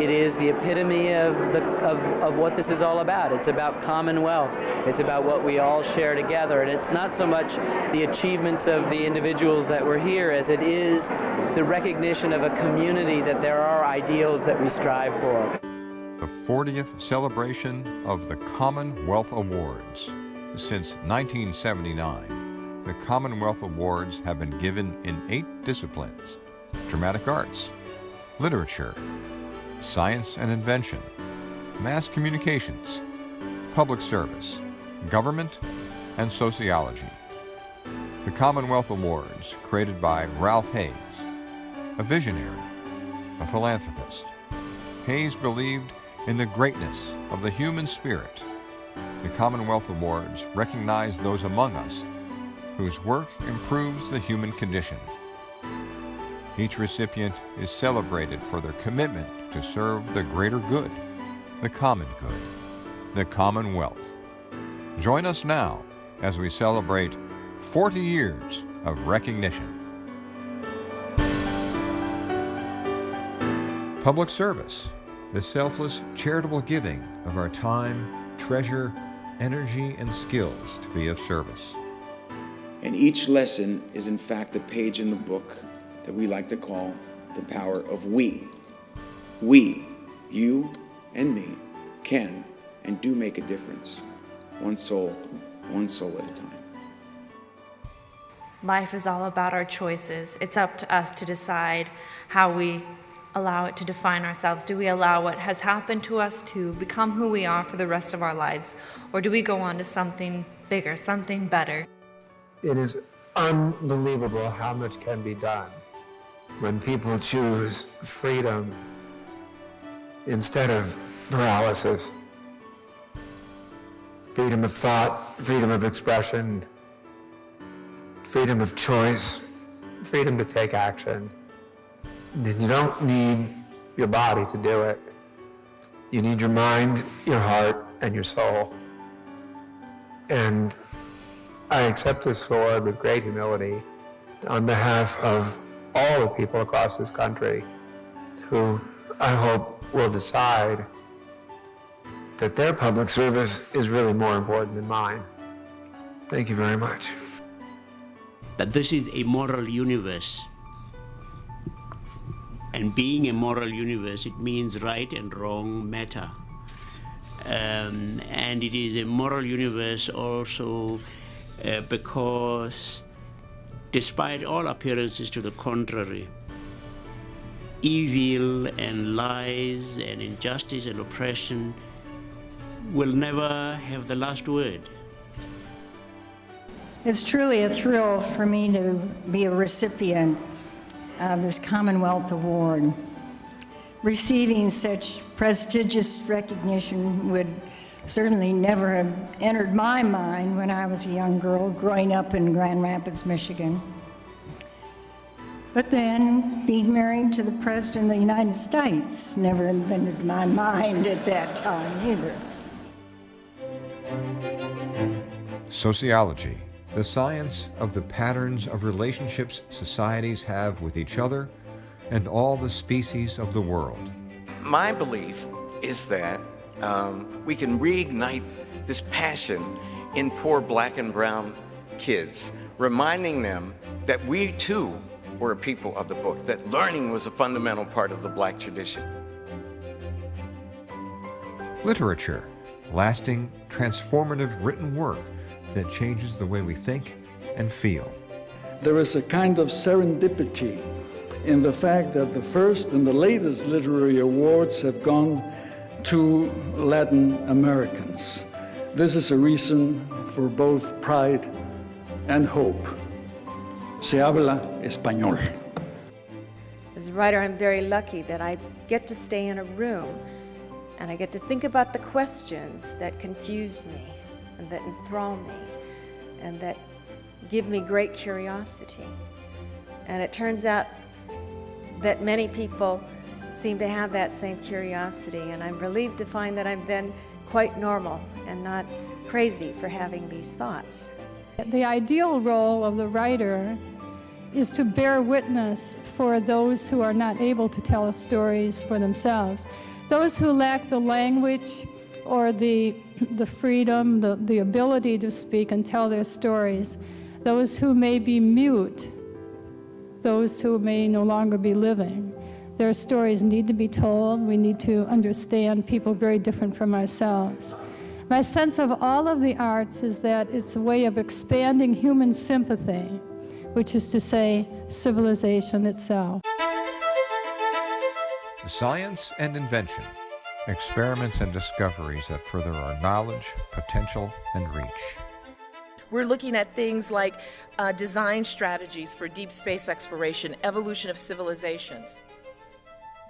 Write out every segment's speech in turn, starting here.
It is the epitome of what this is all about. It's about commonwealth. It's about what we all share together. And it's not so much the achievements of the individuals that were here as it is the recognition of a community that there are ideals that we strive for. The 40th celebration of the Commonwealth Awards. Since 1979, the Commonwealth Awards have been given in 8 disciplines: dramatic arts, literature, science and invention, mass communications, public service, government, and sociology. The Commonwealth Awards, created by Ralph Hayes, a visionary, a philanthropist. Hayes believed in the greatness of the human spirit. The Commonwealth Awards recognize those among us whose work improves the human condition. Each recipient is celebrated for their commitment to serve the greater good, the common good, the Commonwealth. Join us now as we celebrate 40 years of recognition. Public service, the selfless charitable giving of our time, treasure, energy, and skills to be of service. And each lesson is in fact a page in the book that we like to call The Power of We. We, you and me, can and do make a difference. One soul at a time. Life is all about our choices. It's up to us to decide how we allow it to define ourselves. Do we allow what has happened to us to become who we are for the rest of our lives? Or do we go on to something bigger, something better? It is unbelievable how much can be done when people choose freedom instead of paralysis. Freedom of thought, freedom of expression, freedom of choice, freedom to take action. Then you don't need your body to do it. You need your mind, your heart, and your soul. And I accept this award with great humility on behalf of all the people across this country who I hope will decide that their public service is really more important than mine. Thank you very much. That this is a moral universe. And being a moral universe, it means right and wrong matter. And it is a moral universe also because despite all appearances to the contrary, evil and lies and injustice and oppression will never have the last word. It's truly a thrill for me to be a recipient of this Commonwealth Award. Receiving such prestigious recognition would certainly never have entered my mind when I was a young girl growing up in Grand Rapids, Michigan. But then being married to the President of the United States never entered my mind at that time either. Sociology, the science of the patterns of relationships societies have with each other and all the species of the world. My belief is that we can reignite this passion in poor black and brown kids, reminding them that we too were a people of the book, that learning was a fundamental part of the black tradition. Literature, lasting, transformative written work that changes the way we think and feel. There is a kind of serendipity in the fact that the first and the latest literary awards have gone to Latin Americans. This is a reason for both pride and hope. Se habla español. As a writer, I'm very lucky that I get to stay in a room and I get to think about the questions that confuse me and that enthrall me and that give me great curiosity. And it turns out that many people seem to have that same curiosity, and I'm relieved to find that I'm then quite normal and not crazy for having these thoughts. The ideal role of the writer is to bear witness for those who are not able to tell stories for themselves. Those who lack the language or the freedom, the ability to speak and tell their stories. Those who may be mute, those who may no longer be living. Their stories need to be told. We need to understand people very different from ourselves. My sense of all of the arts is that it's a way of expanding human sympathy, which is to say, civilization itself. Science and invention, experiments and discoveries that further our knowledge, potential, and reach. We're looking at things like design strategies for deep space exploration, evolution of civilizations.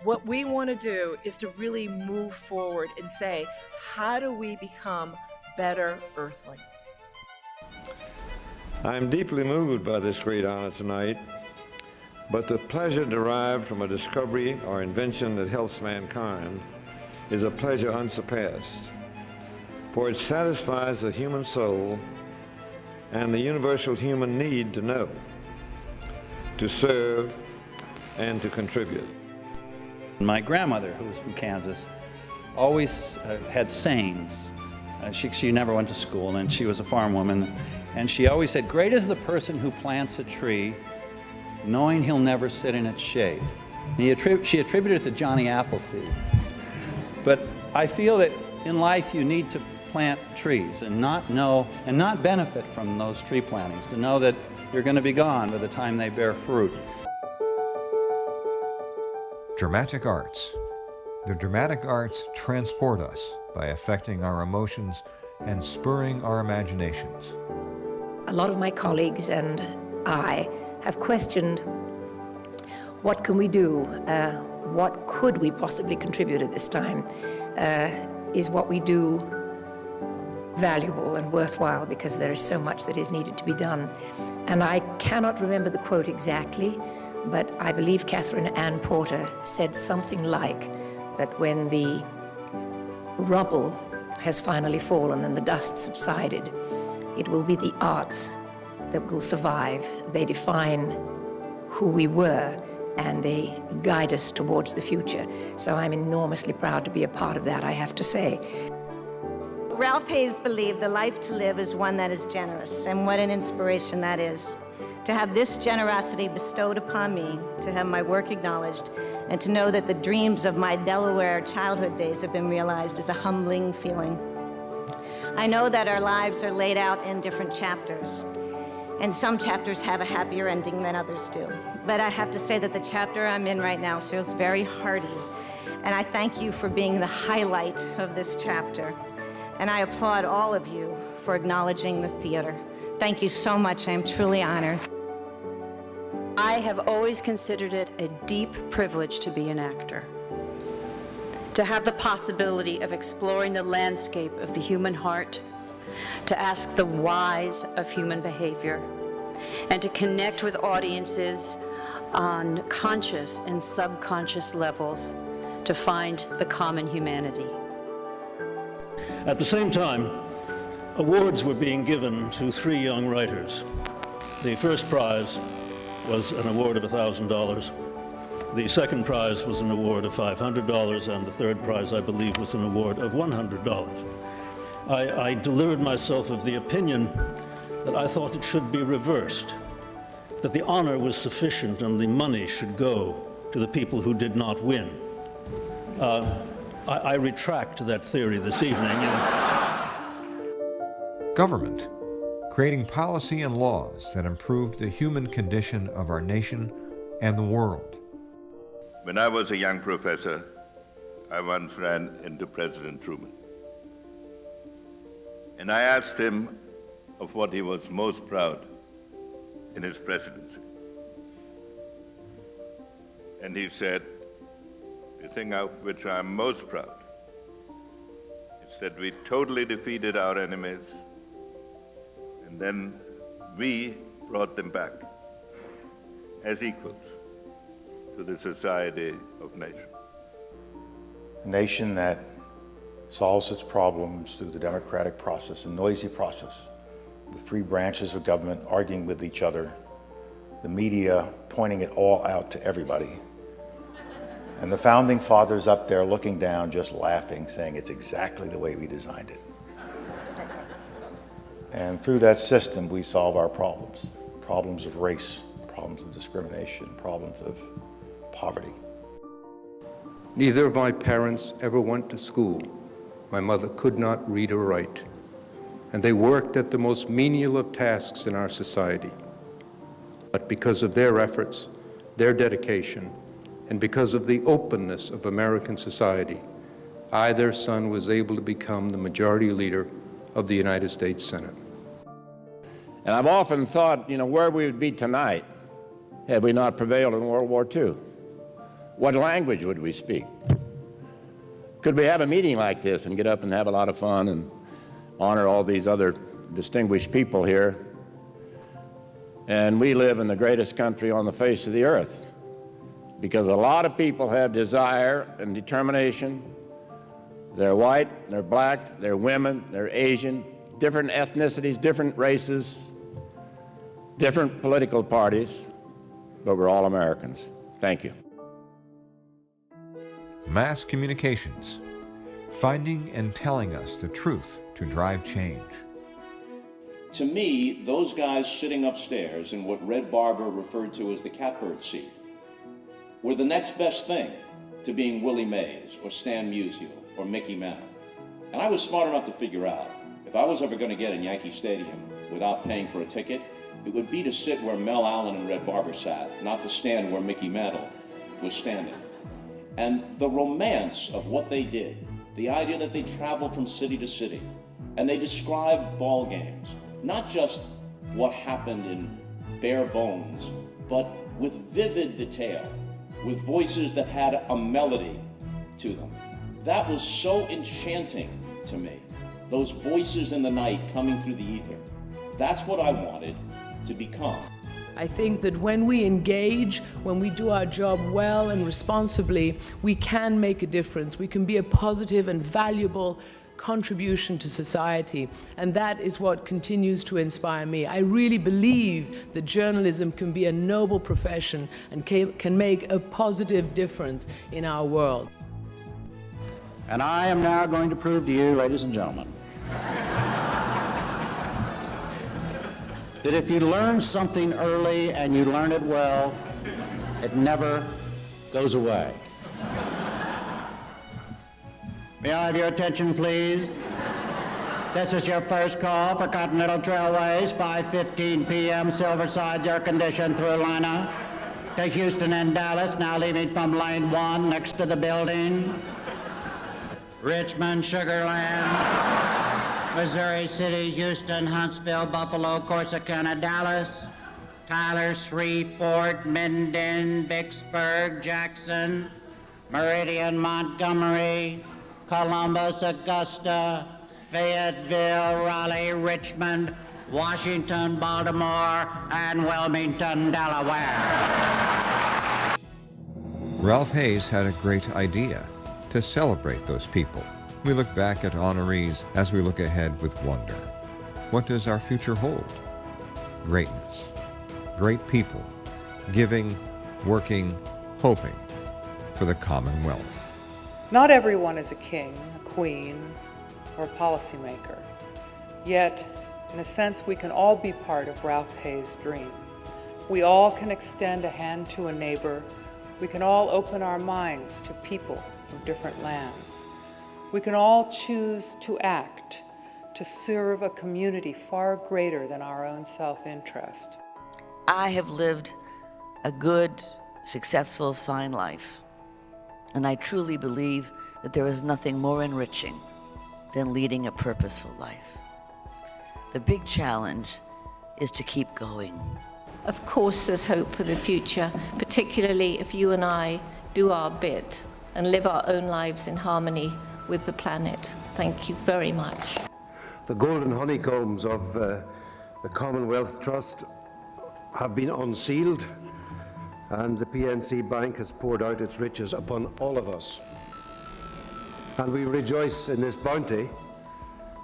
What we want to do is to really move forward and say, how do we become better Earthlings? I'm deeply moved by this great honor tonight, but the pleasure derived from a discovery or invention that helps mankind is a pleasure unsurpassed, for it satisfies the human soul and the universal human need to know, to serve, and to contribute. My grandmother, who was from Kansas, always had sayings. She never went to school, and she was a farm woman, and she always said, "Great is the person who plants a tree, knowing he'll never sit in its shade." And she attributed it to Johnny Appleseed. But I feel that in life you need to plant trees and not benefit from those tree plantings, to know that you're going to be gone by the time they bear fruit. Dramatic arts. The dramatic arts transport us by affecting our emotions and spurring our imaginations. A lot of my colleagues and I have questioned, what can we do? What could we possibly contribute at this time? Is what we do valuable and worthwhile, because there is so much that is needed to be done? And I cannot remember the quote exactly, but I believe Catherine Ann Porter said something like that when the rubble has finally fallen and the dust subsided, it will be the arts that will survive. They define who we were and they guide us towards the future. So I'm enormously proud to be a part of that, I have to say. Ralph Hayes believed the life to live is one that is generous, and what an inspiration that is. To have this generosity bestowed upon me, to have my work acknowledged, and to know that the dreams of my Delaware childhood days have been realized is a humbling feeling. I know that our lives are laid out in different chapters, and some chapters have a happier ending than others do. But I have to say that the chapter I'm in right now feels very hearty, and I thank you for being the highlight of this chapter. And I applaud all of you for acknowledging the theater. Thank you so much. I am truly honored. I have always considered it a deep privilege to be an actor, to have the possibility of exploring the landscape of the human heart, to ask the whys of human behavior, and to connect with audiences on conscious and subconscious levels to find the common humanity. At the same time, awards were being given to 3 young writers. The first prize was an award of $1,000. The second prize was an award of $500, and the third prize, I believe, was an award of $100. I delivered myself of the opinion that I thought it should be reversed, that the honor was sufficient and the money should go to the people who did not win. I retract that theory this evening. Government, creating policy and laws that improve the human condition of our nation and the world. When I was a young professor, I once ran into President Truman. And I asked him of what he was most proud in his presidency. And he said, the thing of which I'm most proud is that we totally defeated our enemies, and then we brought them back as equals to the society of nations. A nation that solves its problems through the democratic process, a noisy process, with 3 branches of government arguing with each other, the media pointing it all out to everybody, and the founding fathers up there looking down, just laughing, saying it's exactly the way we designed it. And through that system, we solve our problems. Problems of race, problems of discrimination, problems of poverty. Neither of my parents ever went to school. My mother could not read or write, and they worked at the most menial of tasks in our society. But because of their efforts, their dedication, and because of the openness of American society, I, their son, was able to become the majority leader of the United States Senate. And I've often thought, where we would be tonight had we not prevailed in World War II. What language would we speak? Could we have a meeting like this and get up and have a lot of fun and honor all these other distinguished people here? And we live in the greatest country on the face of the earth because a lot of people have desire and determination. They're white, they're black, they're women, they're Asian, different ethnicities, different races, different political parties, but we're all Americans. Thank you. Mass communications, finding and telling us the truth to drive change. To me, those guys sitting upstairs in what Red Barber referred to as the catbird seat were the next best thing to being Willie Mays or Stan Musial or Mickey Mantle. And I was smart enough to figure out if I was ever going to get in Yankee Stadium without paying for a ticket, it would be to sit where Mel Allen and Red Barber sat, not to stand where Mickey Mantle was standing. And the romance of what they did, the idea that they traveled from city to city, and they described ball games, not just what happened in bare bones, but with vivid detail, with voices that had a melody to them. That was so enchanting to me, those voices in the night coming through the ether. That's what I wanted to become. I think that when we engage, when we do our job well and responsibly, we can make a difference. We can be a positive and valuable contribution to society, and that is what continues to inspire me. I really believe that journalism can be a noble profession and can make a positive difference in our world. And I am now going to prove to you, ladies and gentlemen, that if you learn something early and you learn it well, it never goes away. May I have your attention, please? This is your first call for Continental Trailways, 5:15 p.m., Silverside's air-conditioned through liner to Houston and Dallas, now leaving from lane 1 next to the building. Richmond, Sugar Land, Missouri City, Houston, Huntsville, Buffalo, Corsicana, Dallas, Tyler, Shreveport, Minden, Vicksburg, Jackson, Meridian, Montgomery, Columbus, Augusta, Fayetteville, Raleigh, Richmond, Washington, Baltimore, and Wilmington, Delaware. Ralph Hayes had a great idea to celebrate those people. We look back at honorees as we look ahead with wonder. What does our future hold? Greatness. Great people, giving, working, hoping for the Commonwealth. Not everyone is a king, a queen, or a policymaker. Yet, in a sense, we can all be part of Ralph Hayes' dream. We all can extend a hand to a neighbor. We can all open our minds to people from different lands. We can all choose to act, to serve a community far greater than our own self-interest. I have lived a good, successful, fine life. And I truly believe that there is nothing more enriching than leading a purposeful life. The big challenge is to keep going. Of course there's hope for the future, particularly if you and I do our bit and live our own lives in harmony with the planet. Thank you very much. The golden honeycombs of the Commonwealth Trust have been unsealed, and the PNC Bank has poured out its riches upon all of us. And we rejoice in this bounty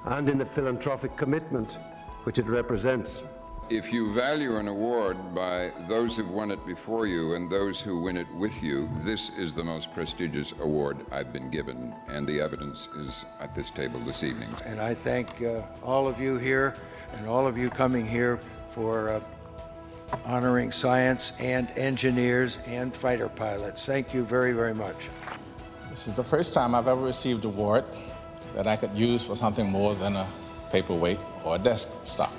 and in the philanthropic commitment which it represents if you value an award by those who've won it before you and those who win it with you, this is the most prestigious award I've been given, and the evidence is at this table this evening. And I thank all of you here and all of you coming here for honoring science and engineers and fighter pilots. Thank you very, very much. This is the first time I've ever received an award that I could use for something more than a paperweight or a desktop.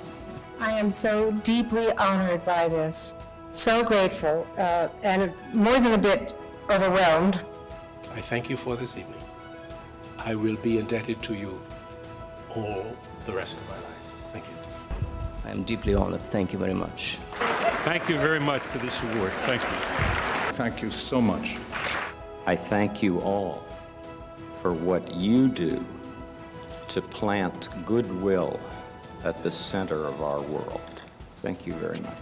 I am so deeply honored by this, so grateful, and more than a bit overwhelmed. I thank you for this evening. I will be indebted to you all the rest of my life. Thank you. I am deeply honored. Thank you very much. Thank you very much for this award. Thank you. Thank you so much. I thank you all for what you do to plant goodwill at the center of our world. Thank you very much.